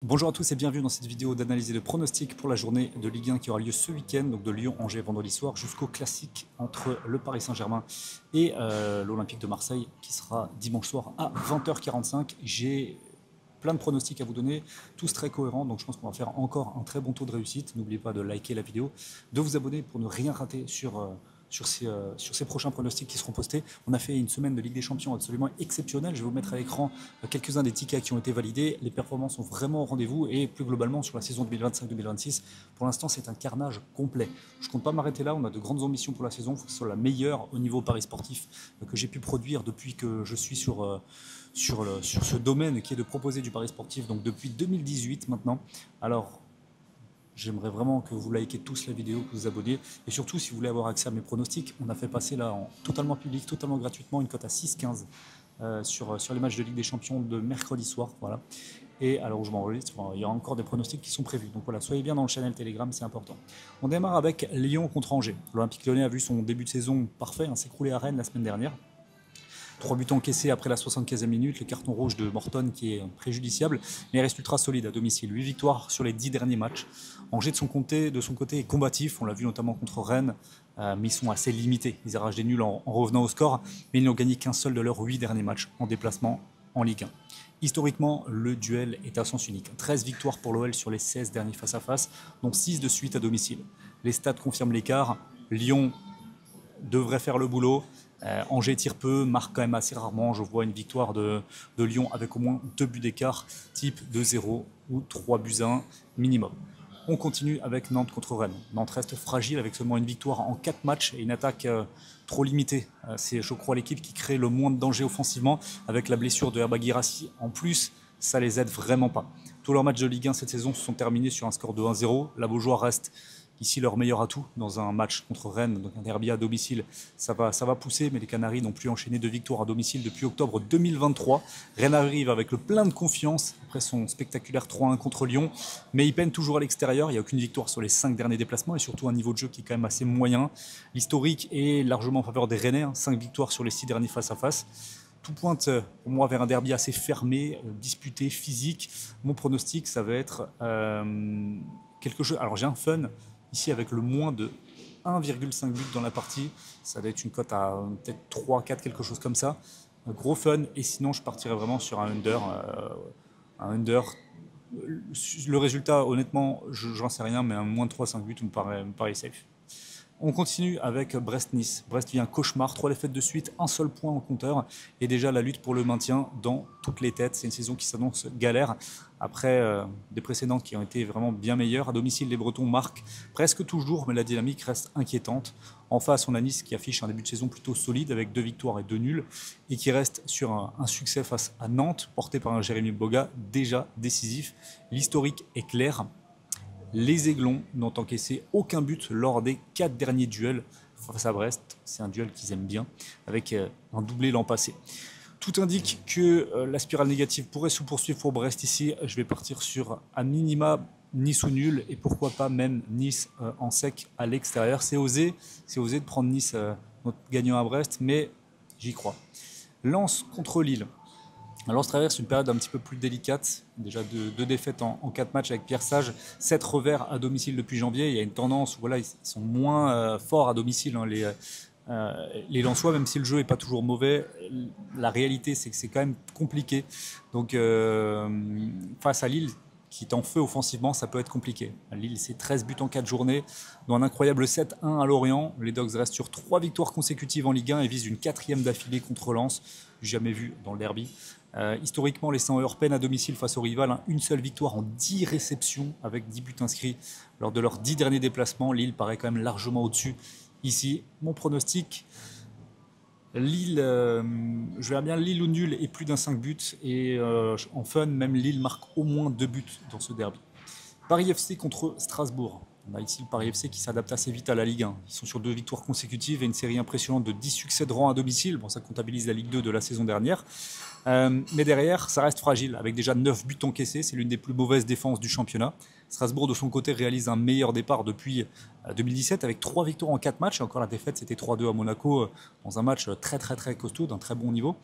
Bonjour à tous et bienvenue dans cette vidéo d'analyse et de pronostic pour la journée de Ligue 1 qui aura lieu ce week-end, donc de Lyon-Angers vendredi soir jusqu'au classique entre le Paris Saint-Germain et l'Olympique de Marseille qui sera dimanche soir à 20h45. J'ai plein de pronostics à vous donner, tous très cohérents, donc je pense qu'on va faire encore un très bon taux de réussite. N'oubliez pas de liker la vidéo, de vous abonner pour ne rien rater sur ces prochains pronostics qui seront postés. On a fait une semaine de Ligue des Champions absolument exceptionnelle. Je vais vous mettre à l'écran quelques-uns des tickets qui ont été validés. Les performances sont vraiment au rendez-vous et plus globalement sur la saison 2025-2026, pour l'instant c'est un carnage complet. Je ne compte pas m'arrêter là, on a de grandes ambitions pour la saison. Il faut que ce soit la meilleure au niveau paris sportif que j'ai pu produire depuis que je suis sur ce domaine qui est de proposer du pari sportif, donc depuis 2018 maintenant. Alors, j'aimerais vraiment que vous likez tous la vidéo, que vous vous abonniez. Et surtout, si vous voulez avoir accès à mes pronostics, on a fait passer là en totalement public, totalement gratuitement, une cote à 6,15 sur les matchs de Ligue des Champions de mercredi soir. Voilà. Et alors où je m'enregistre, il y a encore des pronostics qui sont prévus. Donc voilà, soyez bien dans le channel Telegram, c'est important. On démarre avec Lyon contre Angers. L'Olympique Lyonnais a vu son début de saison parfait, s'écrouler à Rennes la semaine dernière. 3 buts encaissés après la 75e minute, le carton rouge de Morton qui est préjudiciable, mais il reste ultra solide à domicile. 8 victoires sur les 10 derniers matchs. Angers de son côté est combatif, on l'a vu notamment contre Rennes, mais ils sont assez limités. Ils arrachent des nuls en revenant au score, mais ils n'ont gagné qu'un seul de leurs 8 derniers matchs en déplacement en Ligue 1. Historiquement, le duel est à sens unique. 13 victoires pour l'OL sur les 16 derniers face-à-face, dont 6 de suite à domicile. Les stats confirment l'écart. Lyon devrait faire le boulot. Angers tire peu, marque quand même assez rarement. Je vois une victoire de Lyon avec au moins 2 buts d'écart, type 2-0 ou 3 buts 1 minimum. On continue avec Nantes contre Rennes. Nantes reste fragile avec seulement une victoire en 4 matchs et une attaque trop limitée. C'est, je crois, l'équipe qui crée le moins de danger offensivement avec la blessure de Herba Guirassy. En plus, ça les aide vraiment pas. Tous leurs matchs de Ligue 1 cette saison se sont terminés sur un score de 1-0. La Beaujoire reste ici leur meilleur atout dans un match contre Rennes, donc un derby à domicile. Ça va pousser, mais les Canaries n'ont plus enchaîné de victoires à domicile depuis octobre 2023. Rennes arrive avec le plein de confiance après son spectaculaire 3-1 contre Lyon, mais ils peinent toujours à l'extérieur. Il n'y a aucune victoire sur les 5 derniers déplacements et surtout un niveau de jeu qui est quand même assez moyen. L'historique est largement en faveur des Rennais, 5 victoires sur les 6 derniers face-à-face. Tout pointe pour moi vers un derby assez fermé, disputé, physique. Mon pronostic, ça va être quelque chose. Alors j'ai un fun ici avec le moins de 1,5 but dans la partie. Ça va être une cote à peut-être 3, 4, quelque chose comme ça. Un gros fun. Et sinon, je partirais vraiment sur un under. Le résultat, honnêtement, j'en sais rien, mais un moins de 3-5 buts me paraît safe. On continue avec Brest-Nice. Brest vit un cauchemar, 3 défaites de suite, un seul point au compteur et déjà la lutte pour le maintien dans toutes les têtes. C'est une saison qui s'annonce galère après des précédentes qui ont été vraiment bien meilleures. À domicile, les Bretons marquent presque toujours, mais la dynamique reste inquiétante. En face, on a Nice qui affiche un début de saison plutôt solide avec 2 victoires et 2 nuls et qui reste sur un succès face à Nantes, porté par un Jérémy Boga déjà décisif. L'historique est clair. Les Aiglons n'ont encaissé aucun but lors des 4 derniers duels face à Brest. C'est un duel qu'ils aiment bien, avec un doublé l'an passé. Tout indique que la spirale négative pourrait se poursuivre pour Brest ici. Je vais partir sur à minima Nice ou nul et pourquoi pas même Nice en sec à l'extérieur. C'est osé de prendre Nice gagnant à Brest, mais j'y crois. Lens contre Lille. Alors, on traverse une période un petit peu plus délicate, déjà 2 défaites en 4 matchs avec Pierre Sage, 7 revers à domicile depuis janvier. Il y a une tendance où voilà, ils sont moins forts à domicile, les Lensois, même si le jeu n'est pas toujours mauvais. La réalité, c'est que c'est quand même compliqué. Donc, face à Lille, qui est en feu offensivement, ça peut être compliqué. Lille, c'est 13 buts en 4 journées, dont un incroyable 7-1 à Lorient. Les Dogs restent sur 3 victoires consécutives en Ligue 1 et visent une 4e d'affilée contre Lens, jamais vue dans le derby. Historiquement, les 100 heures peinent à domicile face au rival. Une seule victoire en 10 réceptions avec 10 buts inscrits lors de leurs 10 derniers déplacements. Lille paraît quand même largement au-dessus. Ici, mon pronostic, Lille, je verrais bien Lille ou nul et plus d'un 5 buts. Et en fun, même Lille marque au moins 2 buts dans ce derby. Paris FC contre Strasbourg. On a ici le Paris FC qui s'adapte assez vite à la Ligue 1. Ils sont sur 2 victoires consécutives et une série impressionnante de 10 succès de rang à domicile. Bon, ça comptabilise la Ligue 2 de la saison dernière. Mais derrière, ça reste fragile, avec déjà 9 buts encaissés. C'est l'une des plus mauvaises défenses du championnat. Strasbourg, de son côté, réalise un meilleur départ depuis 2017, avec 3 victoires en 4 matchs. Et encore la défaite, c'était 3-2 à Monaco, dans un match très costaud, d'un très bon niveau.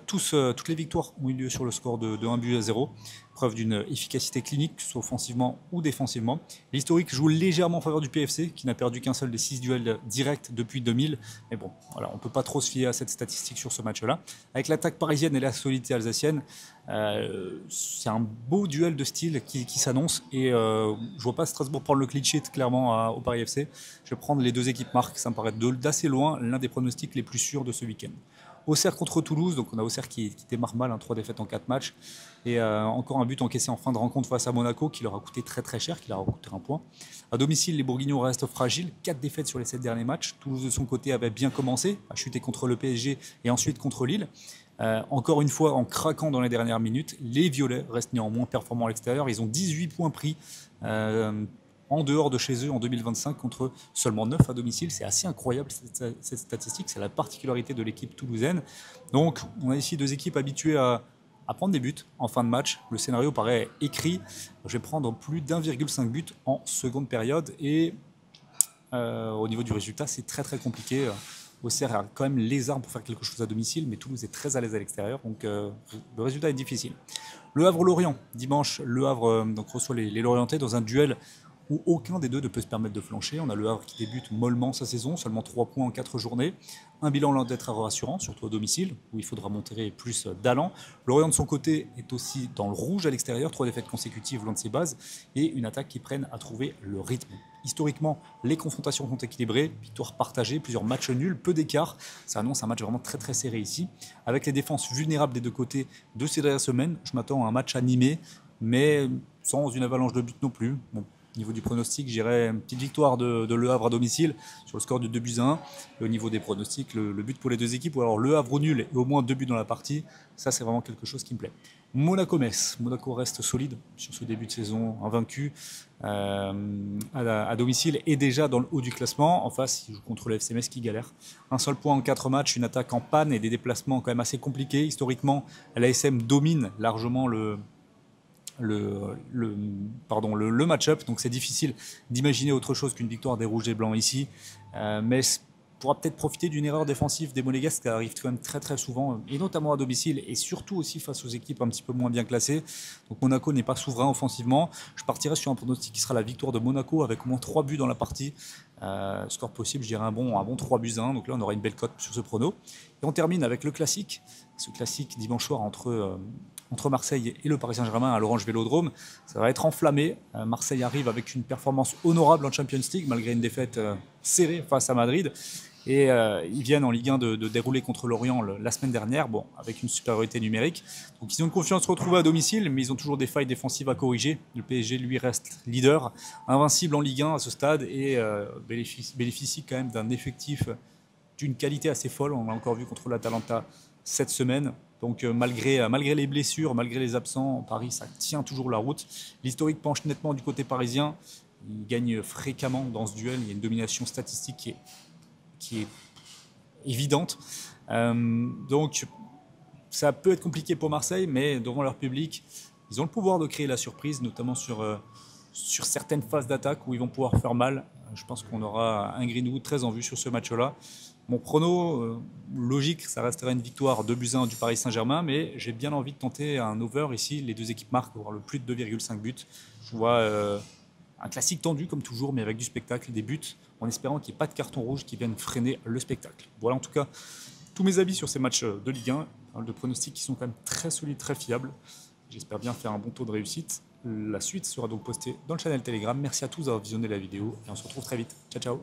Toutes les victoires ont eu lieu sur le score de 1 but à 0, preuve d'une efficacité clinique, soit offensivement ou défensivement. L'historique joue légèrement en faveur du PFC, qui n'a perdu qu'un seul des 6 duels directs depuis 2000. Mais bon, voilà, on ne peut pas trop se fier à cette statistique sur ce match-là. Avec l'attaque parisienne et la solidité alsacienne, c'est un beau duel de style qui s'annonce. Et je ne vois pas Strasbourg prendre le clean sheet clairement au Paris FC. Je vais prendre les deux équipes marques. Ça me paraît d'assez loin l'un des pronostics les plus sûrs de ce week-end. Auxerre contre Toulouse, donc on a Auxerre qui démarre mal, 3 défaites en 4 matchs, et encore un but encaissé en fin de rencontre face à Monaco qui leur a coûté très cher, qui leur a coûté 1 point. À domicile, les Bourguignons restent fragiles, 4 défaites sur les 7 derniers matchs. Toulouse de son côté avait bien commencé, a chuté contre le PSG et ensuite contre Lille. Encore une fois, en craquant dans les dernières minutes, les Violets restent néanmoins performants à l'extérieur. Ils ont 18 points pris en dehors de chez eux en 2025 contre seulement 9 à domicile. C'est assez incroyable cette statistique, c'est la particularité de l'équipe toulousaine. Donc on a ici deux équipes habituées à prendre des buts en fin de match. Le scénario paraît écrit. Je vais prendre plus d'1,5 but en seconde période et au niveau du résultat, c'est très compliqué. Auxerre a quand même les armes pour faire quelque chose à domicile, mais Toulouse est très à l'aise à l'extérieur, donc le résultat est difficile. Le Havre-Lorient, dimanche, le Havre donc reçoit les Lorientais dans un duel où aucun des deux ne peut se permettre de flancher. On a le Havre qui débute mollement sa saison, seulement 3 points en 4 journées. Un bilan loin d'être rassurant, surtout à domicile, où il faudra montrer plus d'allant. Lorient de son côté est aussi dans le rouge à l'extérieur, 3 défaites consécutives loin de ses bases, et une attaque qui peine à trouver le rythme. Historiquement, les confrontations sont équilibrées, victoires partagées, plusieurs matchs nuls, peu d'écart. Ça annonce un match vraiment très serré ici. Avec les défenses vulnérables des deux côtés de ces dernières semaines, je m'attends à un match animé, mais sans une avalanche de buts non plus. Bon, au niveau du pronostic, j'irais une petite victoire de Le Havre à domicile sur le score de 2 buts à 1. Et au niveau des pronostics, le but pour les deux équipes, ou alors Le Havre nul et au moins 2 buts dans la partie, ça c'est vraiment quelque chose qui me plaît. Monaco-Metz. Monaco reste solide sur ce début de saison, invaincu à domicile et déjà dans le haut du classement. En face, il joue contre le FC Metz qui galère. Un seul point en 4 matchs, une attaque en panne et des déplacements quand même assez compliqués. Historiquement, l'ASM domine largement le match-up, donc c'est difficile d'imaginer autre chose qu'une victoire des Rouges et Blancs ici, mais pourra peut-être profiter d'une erreur défensive des Monégasques qui arrive quand même très souvent, et notamment à domicile, et surtout aussi face aux équipes un petit peu moins bien classées. Donc Monaco n'est pas souverain offensivement. Je partirai sur un pronostic qui sera la victoire de Monaco avec au moins 3 buts dans la partie. Score possible, je dirais un bon 3 buts à 1, donc là on aura une belle cote sur ce prono. Et on termine avec le classique, ce classique dimanche soir entre Marseille et le Paris Saint-Germain à l'Orange Vélodrome. Ça va être enflammé. Marseille arrive avec une performance honorable en Champions League malgré une défaite serrée face à Madrid. Et ils viennent en Ligue 1 de dérouler contre Lorient la semaine dernière, bon, avec une supériorité numérique. Donc ils ont une confiance retrouvée à domicile, mais ils ont toujours des failles défensives à corriger. Le PSG, lui, reste leader, invincible en Ligue 1 à ce stade et bénéficie quand même d'un effectif d'une qualité assez folle. On l'a encore vu contre l'Atalanta cette semaine. Donc malgré les blessures, malgré les absents, Paris, ça tient toujours la route. L'historique penche nettement du côté parisien. Il gagne fréquemment dans ce duel. Il y a une domination statistique qui est évidente. Donc ça peut être compliqué pour Marseille, mais devant leur public, ils ont le pouvoir de créer la surprise, notamment sur certaines phases d'attaque où ils vont pouvoir faire mal. Je pense qu'on aura un Greenwood très en vue sur ce match-là. Mon prono, logique, ça restera une victoire 2-1 du Paris Saint-Germain, mais j'ai bien envie de tenter un over ici. Les deux équipes marquent le plus de 2,5 buts. Je vois un classique tendu comme toujours, mais avec du spectacle, des buts, en espérant qu'il n'y ait pas de carton rouge qui viennent freiner le spectacle. Voilà en tout cas tous mes avis sur ces matchs de Ligue 1, de pronostics qui sont quand même très solides, très fiables. J'espère bien faire un bon taux de réussite. La suite sera donc postée dans le channel Telegram. Merci à tous d'avoir visionné la vidéo et on se retrouve très vite. Ciao ciao.